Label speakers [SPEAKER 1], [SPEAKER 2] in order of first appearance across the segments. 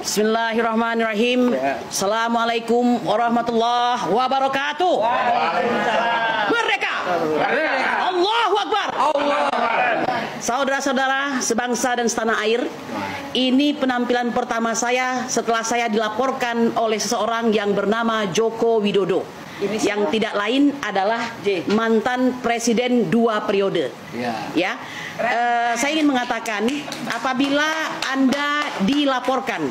[SPEAKER 1] Bismillahirrahmanirrahim. Assalamualaikum warahmatullahi wabarakatuh. Merdeka! Allahu Akbar! Saudara-saudara sebangsa dan setanah air, ini penampilan pertama saya setelah saya dilaporkan oleh seseorang yang bernama Joko Widodo, yang tidak lain adalah mantan presiden 2 periode. Ya, saya ingin mengatakan, apabila Anda dilaporkan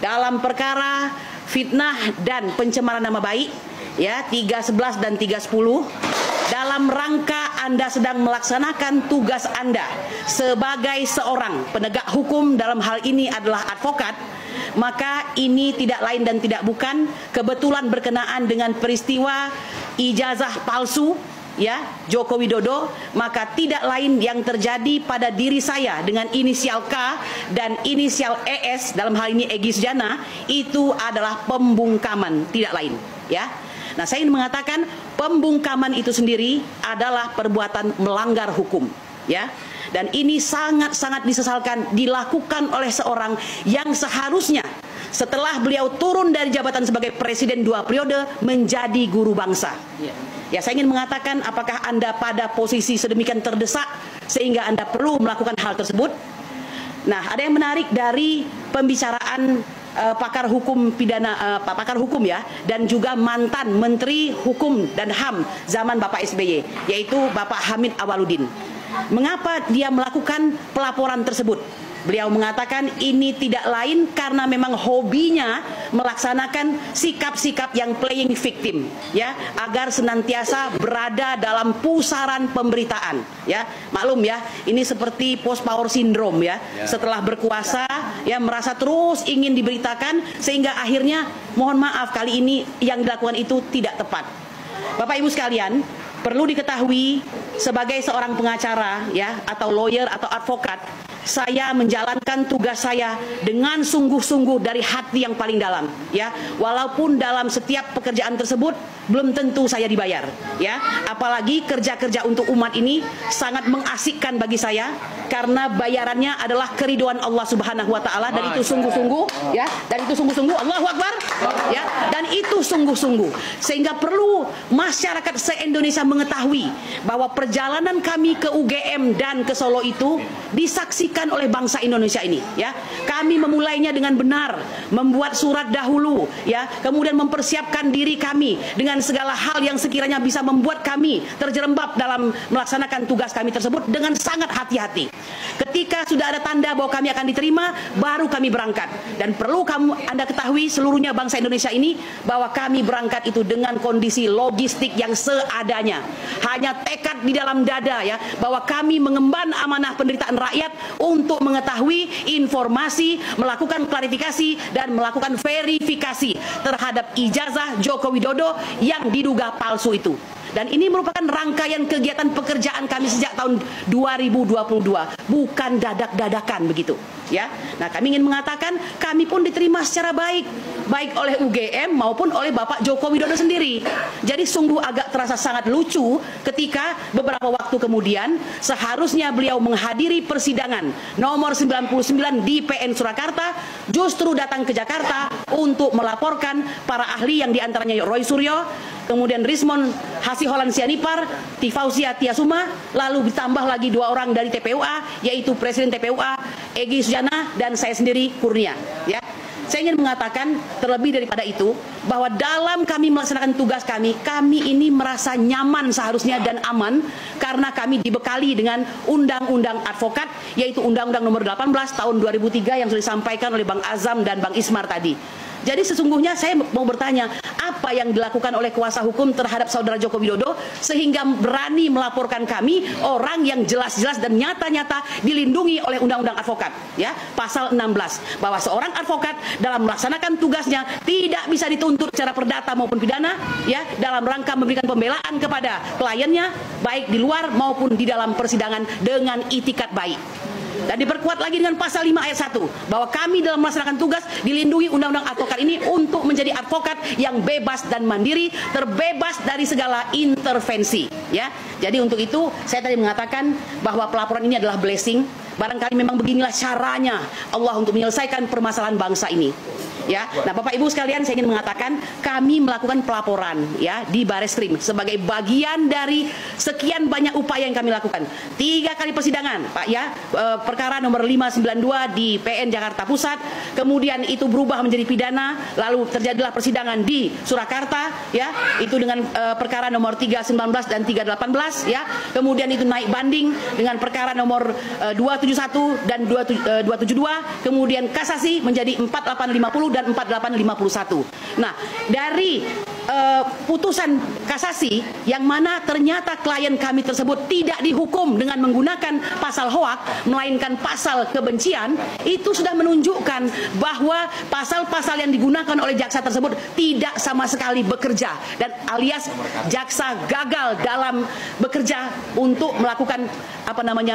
[SPEAKER 1] dalam perkara fitnah dan pencemaran nama baik, ya 311 dan 310, dalam rangka Anda sedang melaksanakan tugas Anda sebagai seorang penegak hukum, dalam hal ini adalah advokat, maka ini tidak lain dan tidak bukan kebetulan berkenaan dengan peristiwa ijazah palsu, ya, Joko Widodo, maka tidak lain yang terjadi pada diri saya dengan inisial K dan inisial ES, dalam hal ini Egy Sujana, itu adalah pembungkaman, tidak lain, ya. Nah, saya ingin mengatakan pembungkaman itu sendiri adalah perbuatan melanggar hukum, ya. Dan ini sangat-sangat disesalkan dilakukan oleh seorang yang seharusnya setelah beliau turun dari jabatan sebagai presiden 2 periode menjadi guru bangsa. Ya, saya ingin mengatakan, apakah Anda pada posisi sedemikian terdesak sehingga Anda perlu melakukan hal tersebut? Nah, ada yang menarik dari pembicaraan pakar hukum pidana, pakar hukum ya, dan juga mantan Menteri Hukum dan HAM zaman Bapak SBY, yaitu Bapak Hamid Awaludin. Mengapa dia melakukan pelaporan tersebut? Beliau mengatakan ini tidak lain karena memang hobinya melaksanakan sikap-sikap yang playing victim, ya, agar senantiasa berada dalam pusaran pemberitaan, ya. Maklum ya, ini seperti post power syndrome, ya. Setelah berkuasa, ya, merasa terus ingin diberitakan sehingga akhirnya mohon maaf kali ini yang dilakukan itu tidak tepat. Bapak Ibu sekalian, perlu diketahui sebagai seorang pengacara, ya, atau lawyer atau advokat, saya menjalankan tugas saya dengan sungguh-sungguh dari hati yang paling dalam, ya. Walaupun dalam setiap pekerjaan tersebut belum tentu saya dibayar, ya. Apalagi kerja-kerja untuk umat ini sangat mengasikkan bagi saya karena bayarannya adalah keridhaan Allah Subhanahu wa taala, dan itu sungguh-sungguh, ya. Dan itu sungguh-sungguh, Allahu Akbar, ya. Dan itu sungguh-sungguh, sehingga perlu masyarakat se-Indonesia mengetahui bahwa perjalanan kami ke UGM dan ke Solo itu disaksikan oleh bangsa Indonesia ini, ya. Kami memulainya dengan benar, membuat surat dahulu, ya, kemudian mempersiapkan diri kami dengan segala hal yang sekiranya bisa membuat kami terjerembab dalam melaksanakan tugas kami tersebut dengan sangat hati-hati. Ketika sudah ada tanda bahwa kami akan diterima, baru kami berangkat. Dan perlu Anda ketahui seluruhnya bangsa Indonesia ini bahwa kami berangkat itu dengan kondisi logistik yang seadanya, hanya tekad di dalam dada, ya, bahwa kami mengemban amanah penderitaan rakyat untuk mengetahui informasi, melakukan klarifikasi dan melakukan verifikasi terhadap ijazah Joko Widodo yang diduga palsu itu. Dan ini merupakan rangkaian kegiatan pekerjaan kami sejak tahun 2022, bukan dadak-dadakan begitu, ya. Nah, kami ingin mengatakan kami pun diterima secara baik oleh UGM maupun oleh Bapak Joko Widodo sendiri. Jadi sungguh agak terasa sangat lucu ketika beberapa waktu kemudian seharusnya beliau menghadiri persidangan nomor 99 di PN Surakarta, justru datang ke Jakarta untuk melaporkan para ahli yang diantaranya Roy Suryo, kemudian Rismon Hasiholan Sianipar, Tifausia Tiasuma, lalu ditambah lagi 2 orang dari TPUA, yaitu Presiden TPUA Egy Sujana dan saya sendiri Kurnia, ya. Saya ingin mengatakan terlebih daripada itu bahwa dalam kami melaksanakan tugas kami ini merasa nyaman seharusnya dan aman karena kami dibekali dengan undang-undang advokat, yaitu Undang-Undang Nomor 18 tahun 2003 yang sudah disampaikan oleh Bang Azam dan Bang Ismar tadi. Jadi sesungguhnya saya mau bertanya, apa yang dilakukan oleh kuasa hukum terhadap saudara Joko Widodo sehingga berani melaporkan kami, orang yang jelas-jelas dan nyata-nyata dilindungi oleh Undang-Undang Advokat, ya, pasal 16, bahwa seorang advokat dalam melaksanakan tugasnya tidak bisa dituntut secara perdata maupun pidana, ya, dalam rangka memberikan pembelaan kepada kliennya baik di luar maupun di dalam persidangan dengan itikat baik. Dan diperkuat lagi dengan pasal 5 ayat 1 bahwa kami dalam melaksanakan tugas dilindungi undang-undang advokat ini untuk menjadi advokat yang bebas dan mandiri, terbebas dari segala intervensi, ya. Jadi untuk itu saya tadi mengatakan bahwa pelaporan ini adalah blessing, barangkali memang beginilah caranya Allah untuk menyelesaikan permasalahan bangsa ini. Ya, nah Bapak Ibu sekalian, saya ingin mengatakan kami melakukan pelaporan ya di Bareskrim sebagai bagian dari sekian banyak upaya yang kami lakukan. 3 kali persidangan, Pak ya, perkara nomor 592 di PN Jakarta Pusat, kemudian itu berubah menjadi pidana, lalu terjadilah persidangan di Surakarta ya, itu dengan perkara nomor 319 dan 318 ya, kemudian itu naik banding dengan perkara nomor 271 dan 272, kemudian kasasi menjadi 4850 dan 4851. Nah, dari putusan kasasi yang mana ternyata klien kami tersebut tidak dihukum dengan menggunakan pasal hoak, melainkan pasal kebencian, itu sudah menunjukkan bahwa pasal-pasal yang digunakan oleh jaksa tersebut tidak sama sekali bekerja, dan alias jaksa gagal dalam bekerja untuk melakukan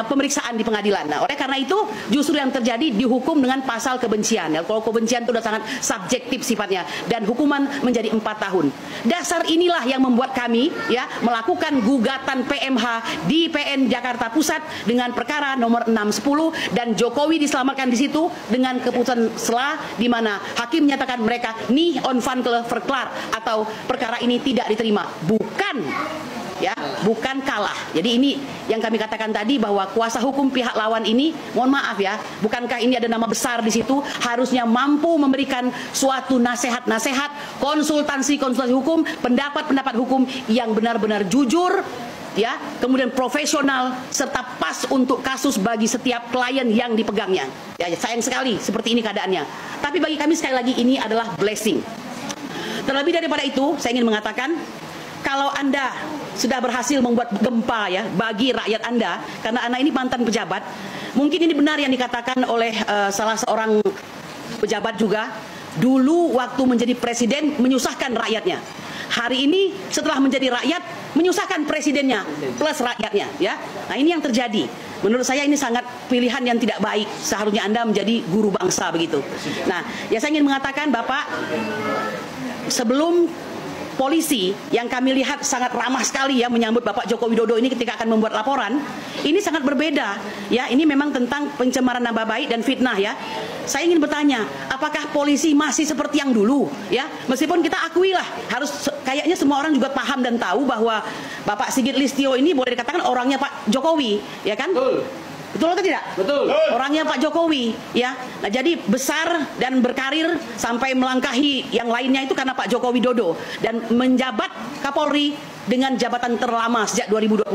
[SPEAKER 1] pemeriksaan di pengadilan. Nah, oleh karena itu justru yang terjadi dihukum dengan pasal kebencian. Ya, kalau kebencian itu sudah sangat subjektif sifatnya, dan hukuman menjadi 4 tahun. Dasar inilah yang membuat kami ya melakukan gugatan PMH di PN Jakarta Pusat dengan perkara nomor 610, dan Jokowi diselamatkan di situ dengan keputusan sela di mana hakim menyatakan mereka nih on van verklaar atau perkara ini tidak diterima, bukan kalah. Jadi ini yang kami katakan tadi, bahwa kuasa hukum pihak lawan ini, mohon maaf ya, bukankah ini ada nama besar di situ, harusnya mampu memberikan suatu nasihat-nasihat, konsultasi hukum, pendapat hukum yang benar-benar jujur ya, kemudian profesional serta pas untuk kasus bagi setiap klien yang dipegangnya. Ya, sayang sekali seperti ini keadaannya. Tapi bagi kami sekali lagi ini adalah blessing. Terlebih daripada itu, saya ingin mengatakan, kalau Anda sudah berhasil membuat gempa ya bagi rakyat Anda, karena Anda ini mantan pejabat, mungkin ini benar yang dikatakan oleh salah seorang pejabat juga, dulu waktu menjadi presiden menyusahkan rakyatnya. Hari ini setelah menjadi rakyat menyusahkan presidennya plus rakyatnya ya. Nah, ini yang terjadi. Menurut saya ini sangat pilihan yang tidak baik. Seharusnya Anda menjadi guru bangsa begitu. Nah, ya saya ingin mengatakan Bapak, sebelum polisi yang kami lihat sangat ramah sekali ya menyambut Bapak Joko Widodo ini ketika akan membuat laporan, ini sangat berbeda ya. Ini memang tentang pencemaran nama baik dan fitnah ya. Saya ingin bertanya, apakah polisi masih seperti yang dulu ya? Meskipun kita akui lah, harus kayaknya semua orang juga paham dan tahu bahwa Bapak Sigit Listio ini boleh dikatakan orangnya Pak Jokowi ya kan? Betul atau tidak? Betul. Orangnya Pak Jokowi, ya. Nah, jadi besar dan berkarir sampai melangkahi yang lainnya itu karena Pak Joko Widodo, dan menjabat Kapolri dengan jabatan terlama sejak 2021,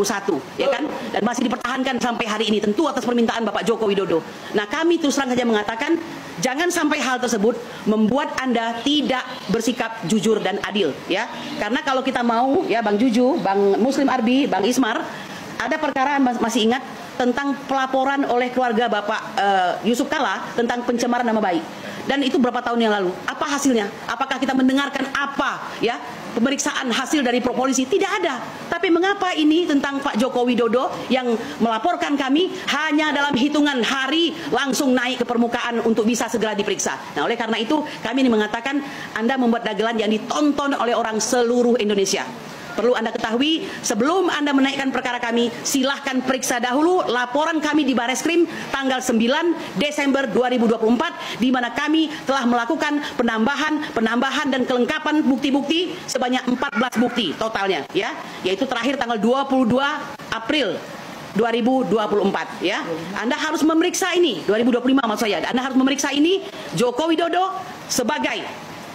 [SPEAKER 1] ya kan? Dan masih dipertahankan sampai hari ini, tentu atas permintaan Bapak Joko Widodo. Nah, kami terus terang saja mengatakan, jangan sampai hal tersebut membuat Anda tidak bersikap jujur dan adil, ya. Karena kalau kita mau, ya Bang Juju, Bang Muslim Arbi, Bang Ismar, ada perkara masih ingat tentang pelaporan oleh keluarga Bapak Yusuf Kalla tentang pencemaran nama baik, dan itu berapa tahun yang lalu. Apa hasilnya? Apakah kita mendengarkan apa ya pemeriksaan hasil dari polisi? Tidak ada. Tapi mengapa ini tentang Pak Joko Widodo yang melaporkan kami hanya dalam hitungan hari langsung naik ke permukaan untuk bisa segera diperiksa? Nah, oleh karena itu kami ini mengatakan Anda membuat dagelan yang ditonton oleh orang seluruh Indonesia. Perlu Anda ketahui, sebelum Anda menaikkan perkara kami, silahkan periksa dahulu laporan kami di Bareskrim tanggal 9 Desember 2024, di mana kami telah melakukan penambahan dan kelengkapan bukti-bukti sebanyak 14 bukti totalnya, ya, yaitu terakhir tanggal 22 April 2024, ya. Anda harus memeriksa ini, 2025 maksud saya. Anda harus memeriksa ini Joko Widodo sebagai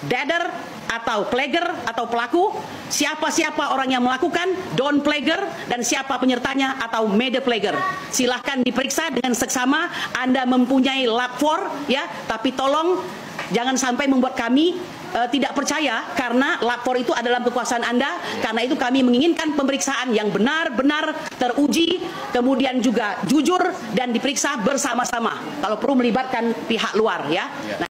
[SPEAKER 1] dader atau plager atau pelaku, siapa-siapa orang yang melakukan don plager, dan siapa penyertanya atau mede plager. Silahkan diperiksa dengan seksama. Anda mempunyai lapor ya, tapi tolong jangan sampai membuat kami tidak percaya, karena lapor itu adalah kekuasaan Anda. Karena itu kami menginginkan pemeriksaan yang benar-benar teruji, kemudian juga jujur dan diperiksa bersama-sama, kalau perlu melibatkan pihak luar ya. Nah,